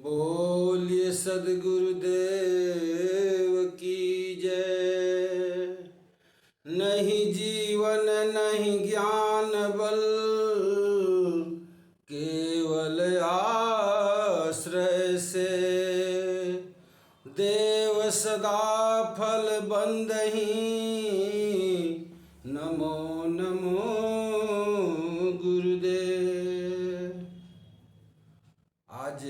बोलिए सद्गुरुदेव की जय। नहीं जीवन नहीं ज्ञान बल, केवल आश्रय से। देव सदा फल बंदहि, नमो नमो गुरुदेव। आज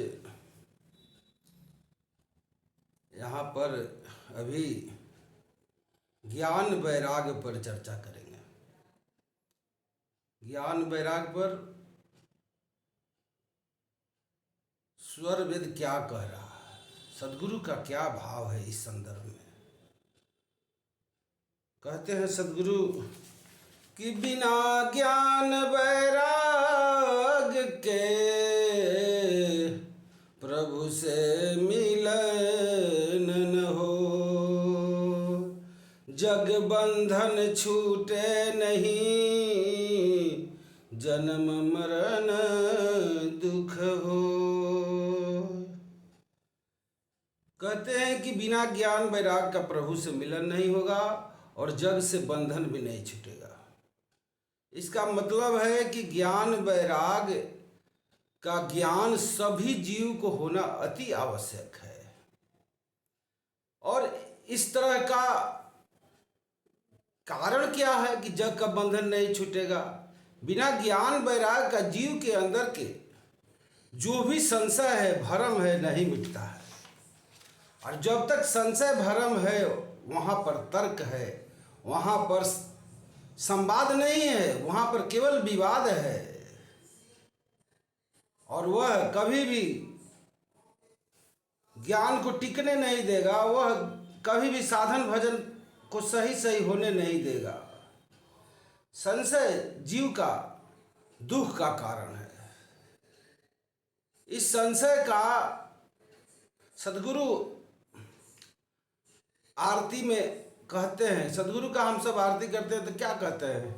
यहाँ पर अभी ज्ञान वैराग पर चर्चा करेंगे। ज्ञान वैराग पर स्वर वेद क्या कह रहा है, सद्गुरु का क्या भाव है इस संदर्भ में। कहते हैं सद्गुरु कि बिना ज्ञान वैराग के प्रभु से मिलन न हो। जग बंधन छूटे नहीं, जन्म मरण दुख हो। कहते हैं कि बिना ज्ञान वैराग का प्रभु से मिलन नहीं होगा और जग से बंधन भी नहीं छूटेगा। इसका मतलब है कि ज्ञान वैराग का ज्ञान सभी जीव को होना अति आवश्यक है। और इस तरह का कारण क्या है कि जग का बंधन नहीं छूटेगा। बिना ज्ञान वैराग का जीव के अंदर के जो भी संशय है, भरम है, नहीं मिटता है। और जब तक संशय भरम है, वहाँ पर तर्क है, वहाँ पर संवाद नहीं है, वहाँ पर केवल विवाद है। और वह कभी भी ज्ञान को टिकने नहीं देगा, वह कभी भी साधन भजन को सही सही होने नहीं देगा। संशय जीव का दुख का कारण है। इस संशय का सद्गुरु आरती में कहते हैं। सद्गुरु का हम सब आरती करते हैं तो क्या कहते हैं?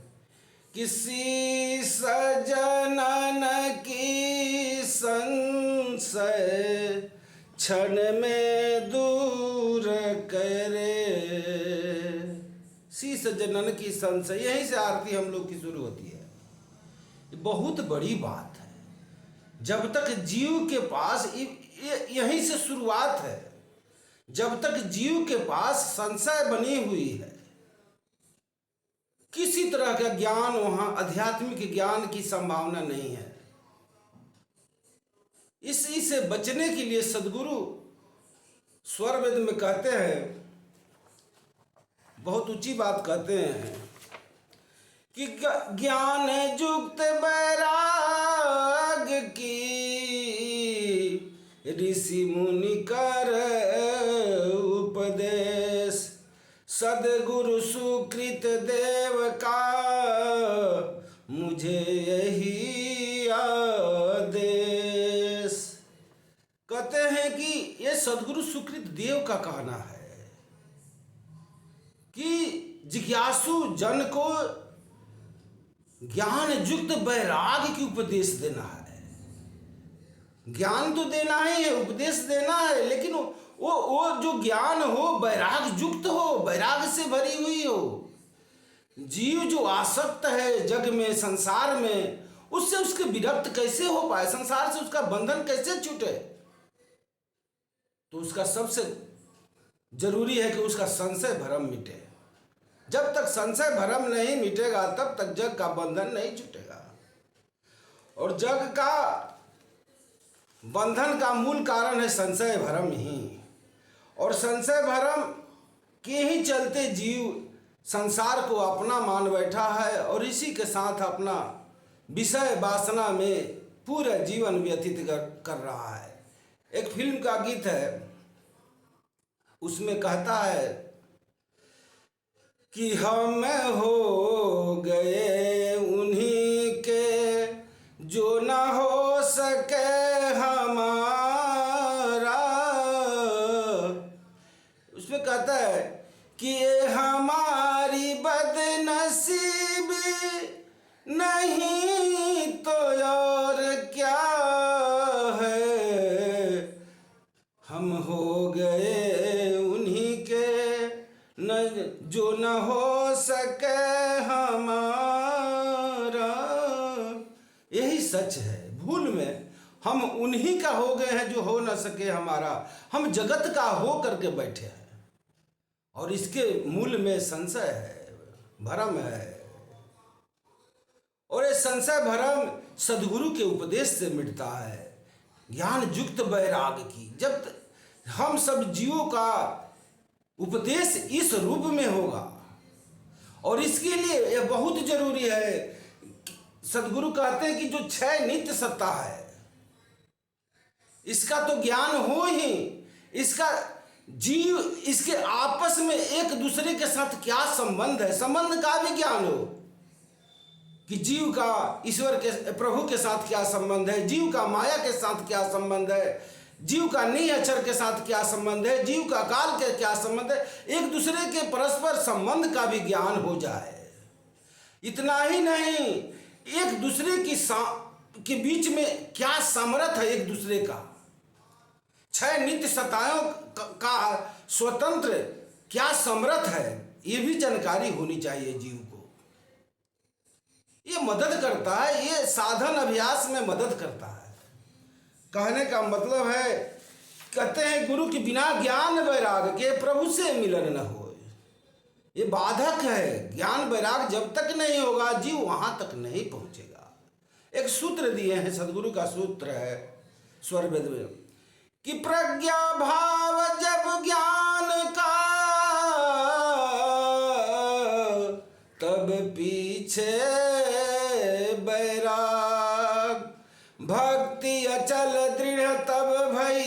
किसी सजनन की संशय क्षण में दूर करे। सी सजनन की संशय, यहीं से आरती हम लोग की शुरू होती है। बहुत बड़ी बात है। जब तक जीव के पास, यहीं से शुरुआत है, जब तक जीव के पास संशय बनी हुई है, किसी तरह का ज्ञान, वहां आध्यात्मिक ज्ञान की संभावना नहीं है। इसी से बचने के लिए सद्गुरु स्वर वेद में कहते हैं, बहुत ऊंची बात कहते हैं कि ज्ञान युक्त वैराग की ऋषि मुनि कर उपदेश। सद्गुरु सुकृत देव का मुझे यही आदेश। कहते हैं कि ये सद्गुरु सुकृत देव का कहना है कि जिज्ञासु जन को ज्ञान युक्त वैराग की उपदेश देना है। ज्ञान तो देना ही है, उपदेश देना है, लेकिन वो जो ज्ञान हो वैराग युक्त हो, वैराग से भरी हुई हो। जीव जो आसक्त है जग में, संसार में, उससे उसके विरक्त कैसे हो पाए, संसार से उसका बंधन कैसे छूटे। तो उसका सबसे जरूरी है कि उसका संशय भरम मिटे। जब तक संशय भरम नहीं मिटेगा तब तक जग का बंधन नहीं छूटेगा। और जग का बंधन का मूल कारण है संशय भरम ही। और संशय भरम के ही चलते जीव संसार को अपना मान बैठा है और इसी के साथ अपना विषय वासना में पूरा जीवन व्यतीत कर रहा है। एक फिल्म का गीत है, उसमें कहता है कि हम हो गए उन्हीं के जो न हो सके हमारा। उसमें कहता है कि ये हमारी बदनसीबी नहीं तो और क्या है। जो न हो सके हमारा। यही सच है। भूल में हम उन्हीं का हो गए हैं जो हो न सके हमारा। हम जगत का हो करके बैठे हैं और इसके मूल में संशय है, भरम है। और ये संशय भरम सद्गुरु के उपदेश से मिटता है, ज्ञान युक्त वैराग की। जब हम सब जीवों का उपदेश इस रूप में होगा, और इसके लिए यह बहुत जरूरी है। सद्गुरु कहते हैं कि जो क्षय नित्य सत्ता है, इसका तो ज्ञान हो ही, इसका जीव इसके आपस में एक दूसरे के साथ क्या संबंध है, संबंध का भी ज्ञान हो कि जीव का ईश्वर के प्रभु के साथ क्या संबंध है, जीव का माया के साथ क्या संबंध है, जीव का निअक्षर के साथ क्या संबंध है, जीव का काल के क्या संबंध है। एक दूसरे के परस्पर संबंध का भी ज्ञान हो जाए। इतना ही नहीं, एक दूसरे के बीच में क्या सामर्थ है, एक दूसरे का छह नित्य सत्ताओं का स्वतंत्र क्या समर्थ है, ये भी जानकारी होनी चाहिए जीव को। ये मदद करता है, ये साधन अभ्यास में मदद करता है। कहने का मतलब है, कहते हैं गुरु के बिना ज्ञान वैराग के प्रभु से मिलन न हो। ये बाधक है। ज्ञान वैराग जब तक नहीं होगा, जीव वहां तक नहीं पहुंचेगा। एक सूत्र दिए हैं, सदगुरु का सूत्र है स्वर वेद में, कि प्रज्ञा भाव जब ज्ञान का, तब पीछे बैराग, भक्ति अचल दृढ़ तब भई,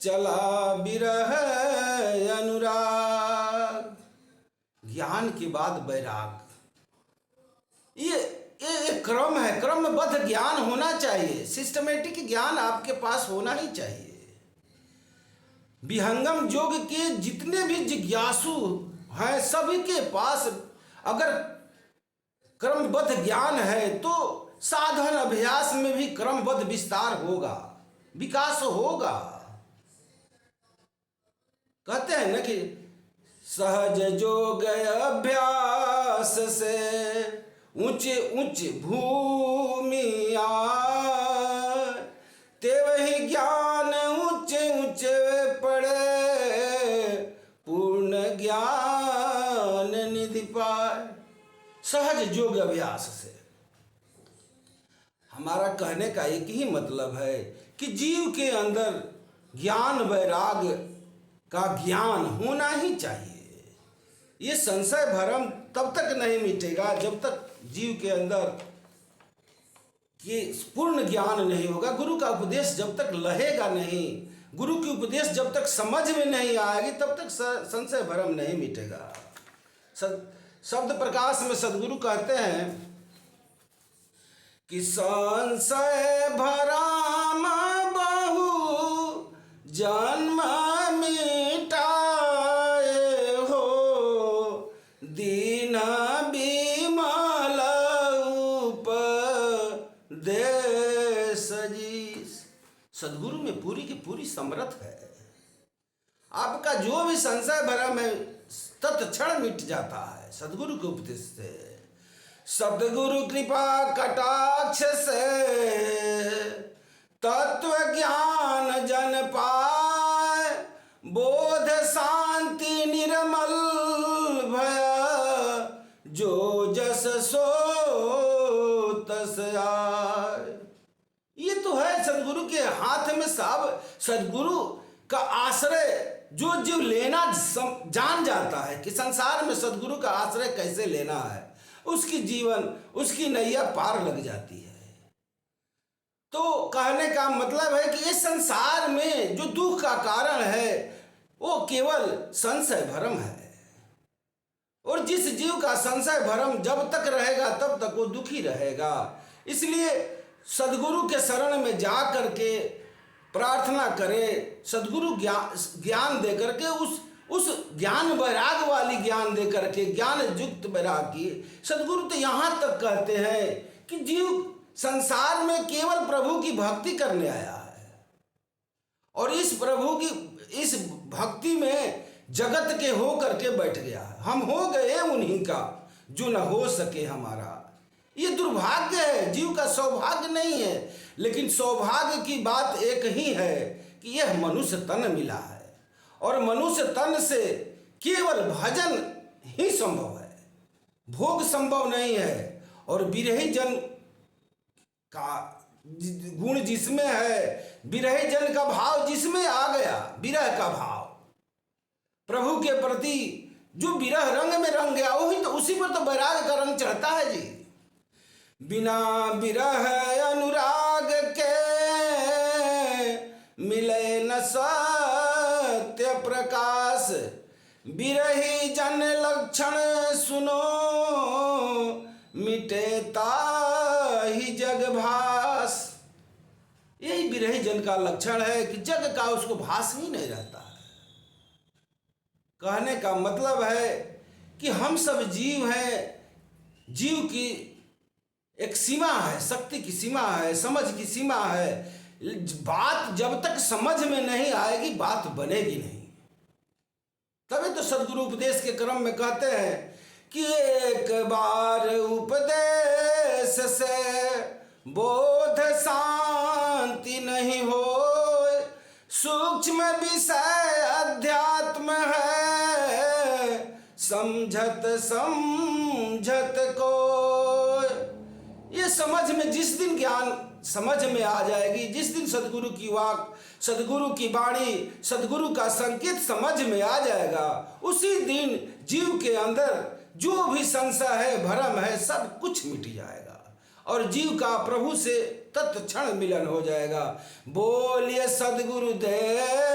चला बिरह अनुराग। ज्ञान के बाद बैराग, ये क्रम है, क्रमबद्ध ज्ञान होना चाहिए। सिस्टमेटिक ज्ञान आपके पास होना ही चाहिए। विहंगम योग के जितने भी जिज्ञासु हैं, सभी के पास अगर क्रमबद्ध ज्ञान है तो साधन अभ्यास में भी क्रमबद्ध विस्तार होगा, विकास होगा। कहते हैं ना कि सहज जोग अभ्यास से ऊंचे ऊंचे भूमि आए, ते वही ज्ञान ऊंचे ऊंचे पड़े, पूर्ण ज्ञान निधि पाए। सहज योग अभ्यास से हमारा कहने का एक ही मतलब है कि जीव के अंदर ज्ञान वैराग का ज्ञान होना ही चाहिए। ये संशय भरम तब तक नहीं मिटेगा जब तक जीव के अंदर ये पूर्ण ज्ञान नहीं होगा। गुरु का उपदेश जब तक लहेगा नहीं, गुरु की उपदेश जब तक समझ में नहीं आएगी, तब तक संशय भरम नहीं मिटेगा। शब्द प्रकाश में सदगुरु कहते हैं कि संशय भरम बहु जन्म मिटाए हो, दीन बिमल उपदेश जीस। सदगुरु में पूरी की पूरी समर्थ है। आपका जो भी संशय भरम है तत्क्षण मिट जाता है सदगुरु के उपदेश से। सदगुरु कृपा कटाक्ष से तत्व ज्ञान जन पाए, बोध शांति निर्मल भय, जो जस सो तस आए। ये तो है सदगुरु के हाथ में सब। सदगुरु का आश्रय जो जीव लेना जान जाता है कि संसार में सदगुरु का आश्रय कैसे लेना है, उसकी जीवन उसकी नैया पार लग जाती है। तो कहने का मतलब है कि इस संसार में जो दुख का कारण है वो केवल संशय भरम है। और जिस जीव का संशय भरम जब तक रहेगा तब तक वो दुखी रहेगा। इसलिए सदगुरु के शरण में जा करके प्रार्थना करे, सदगुरु ज्ञान दे करके उस ज्ञान वैराग वाली ज्ञान दे करके, ज्ञान युक्त वैराग की। सदगुरु तो यहाँ तक कहते हैं कि जीव संसार में केवल प्रभु की भक्ति करने आया है, और इस प्रभु की इस भक्ति में जगत के हो करके बैठ गया है। हम हो गए उन्हीं का जो न हो सके हमारा। ये दुर्भाग्य है, जीव का सौभाग्य नहीं है। लेकिन सौभाग्य की बात एक ही है कि यह मनुष्य तन मिला है, और मनुष्य तन से केवल भजन ही संभव है, भोग संभव नहीं है। और विरही जन का गुण जिसमें है, विरही जन का भाव जिसमें आ गया, विरह का भाव प्रभु के प्रति जो विरह रंग में रंग गया, वही तो, उसी पर तो वैराग का रंग चढ़ता है जी। बिना विरह अनुराग के मिले न सत्य प्रकाश, बिरही जन लक्षण सुनो मिटे ताहि जग भास। यही बिरही जन का लक्षण है कि जग का उसको भास ही नहीं रहता है। कहने का मतलब है कि हम सब जीव हैं, जीव की एक सीमा है, शक्ति की सीमा है, समझ की सीमा है। बात जब तक समझ में नहीं आएगी बात बनेगी नहीं। तभी तो सदगुरु उपदेश के क्रम में कहते हैं कि एक बार उपदेश से बोध शांति नहीं हो, सूक्ष्म विषय अध्यात्म है, समझत समझत को। ये समझ में जिस दिन ज्ञान समझ में आ जाएगी, जिस दिन सदगुरु की वाक, सदगुरु की वाणी, सदगुरु का संकेत समझ में आ जाएगा, उसी दिन जीव के अंदर जो भी संशय है, भ्रम है, सब कुछ मिट जाएगा और जीव का प्रभु से तत्क्षण मिलन हो जाएगा। बोलिए सदगुरु देव